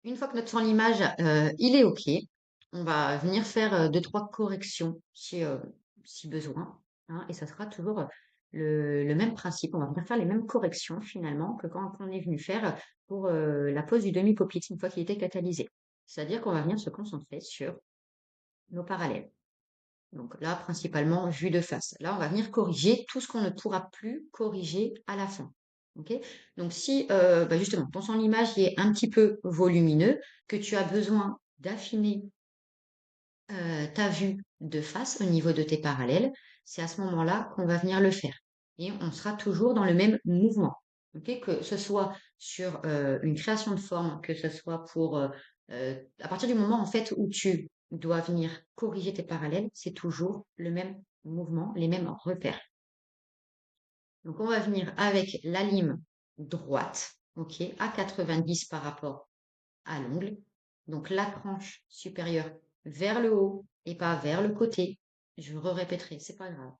Une fois que notre sans-limage, il est OK, on va venir faire, 2-3 corrections si besoin, hein, et ça sera toujours, le même principe. On va venir faire les mêmes corrections finalement que quand on est venu faire, pour, la pose du demi-poplite une fois qu'il était catalysé. C'est-à-dire qu'on va venir se concentrer sur nos parallèles. Donc là, principalement, vue de face. Là, on va venir corriger tout ce qu'on ne pourra plus corriger à la fin. OK? Donc si, justement, ton son image il est un petit peu volumineux, que tu as besoin d'affiner ta vue de face au niveau de tes parallèles, c'est à ce moment-là qu'on va venir le faire. Et on sera toujours dans le même mouvement. OK? Que ce soit sur une création de forme, que ce soit pour à partir du moment en fait où tu dois venir corriger tes parallèles, c'est toujours le même mouvement, les mêmes repères. Donc on va venir avec la lime droite, ok, à 90 par rapport à l'ongle. Donc la tranche supérieure vers le haut et pas vers le côté. Je répéterai, c'est pas grave.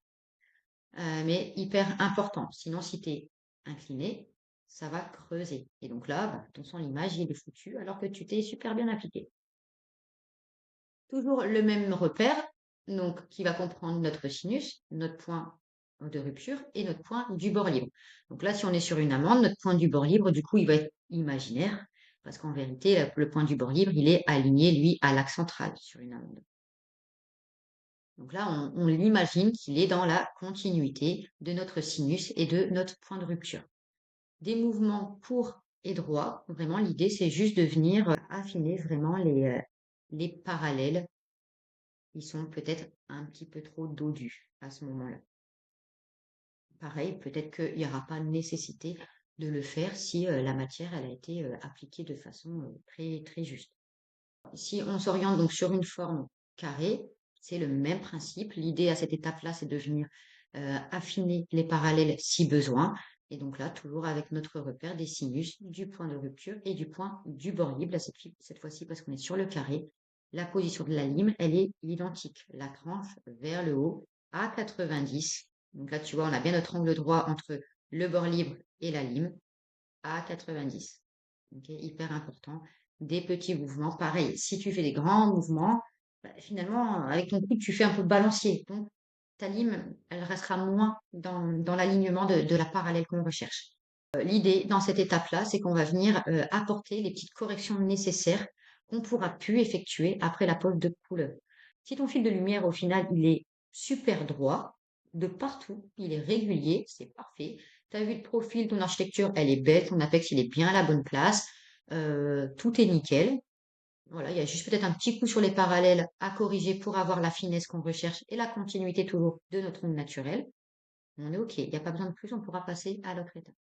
Mais hyper important. Sinon, si tu es incliné, ça va creuser. Et donc là, ton son l'image, il est foutu alors que tu t'es super bien appliqué. Toujours le même repère, donc qui va comprendre notre sinus, notre point de rupture et notre point du bord libre. Donc là, si on est sur une amande, notre point du bord libre, du coup, il va être imaginaire, parce qu'en vérité, le point du bord libre, il est aligné, lui, à l'axe central sur une amande. Donc là, on l'imagine qu'il est dans la continuité de notre sinus et de notre point de rupture. Des mouvements courts et droits, vraiment, l'idée, c'est juste de venir affiner vraiment les parallèles. Ils sont peut-être un petit peu trop dodus à ce moment-là. Pareil, peut-être qu'il n'y aura pas nécessité de le faire si la matière elle a été appliquée de façon très, très juste. Si on s'oriente donc sur une forme carrée, c'est le même principe. L'idée à cette étape-là, c'est de venir affiner les parallèles si besoin. Et donc là, toujours avec notre repère des sinus, du point de rupture et du point du bord libre. Là, cette fois-ci, parce qu'on est sur le carré, la position de la lime, elle est identique. La tranche vers le haut à 90. Donc là, tu vois, on a bien notre angle droit entre le bord libre et la lime à 90. Okay, hyper important. Des petits mouvements. Pareil, si tu fais des grands mouvements, finalement, avec ton coude, tu fais un peu de balancier. Donc, ta lime, elle restera moins dans l'alignement de la parallèle qu'on recherche. L'idée dans cette étape-là, c'est qu'on va venir apporter les petites corrections nécessaires qu'on pourra plus effectuer après la pose de couleur. Si ton fil de lumière, au final, il est super droit, de partout, il est régulier, c'est parfait. Ta vue de profil, ton architecture, elle est belle, ton apex, il est bien à la bonne place, tout est nickel. Voilà, il y a juste peut-être un petit coup sur les parallèles à corriger pour avoir la finesse qu'on recherche et la continuité toujours de notre ongle naturel. On est OK, il n'y a pas besoin de plus, on pourra passer à l'autre étape.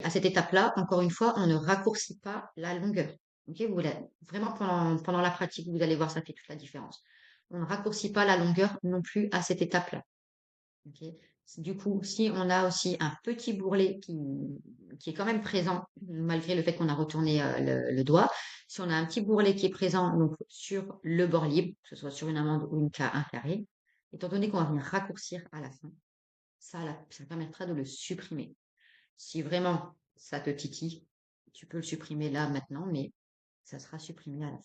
À cette étape-là, encore une fois, on ne raccourcit pas la longueur. Ok, vraiment pendant la pratique, vous allez voir, ça fait toute la différence. On ne raccourcit pas la longueur non plus à cette étape-là. Ok. Du coup, si on a aussi un petit bourrelet qui est quand même présent, malgré le fait qu'on a retourné le doigt, si on a un petit bourrelet qui est présent donc, sur le bord libre, que ce soit sur une amande ou un carré, étant donné qu'on va venir raccourcir à la fin, ça permettra de le supprimer. Si vraiment ça te titille, tu peux le supprimer là maintenant, mais ça sera supprimé à la fin.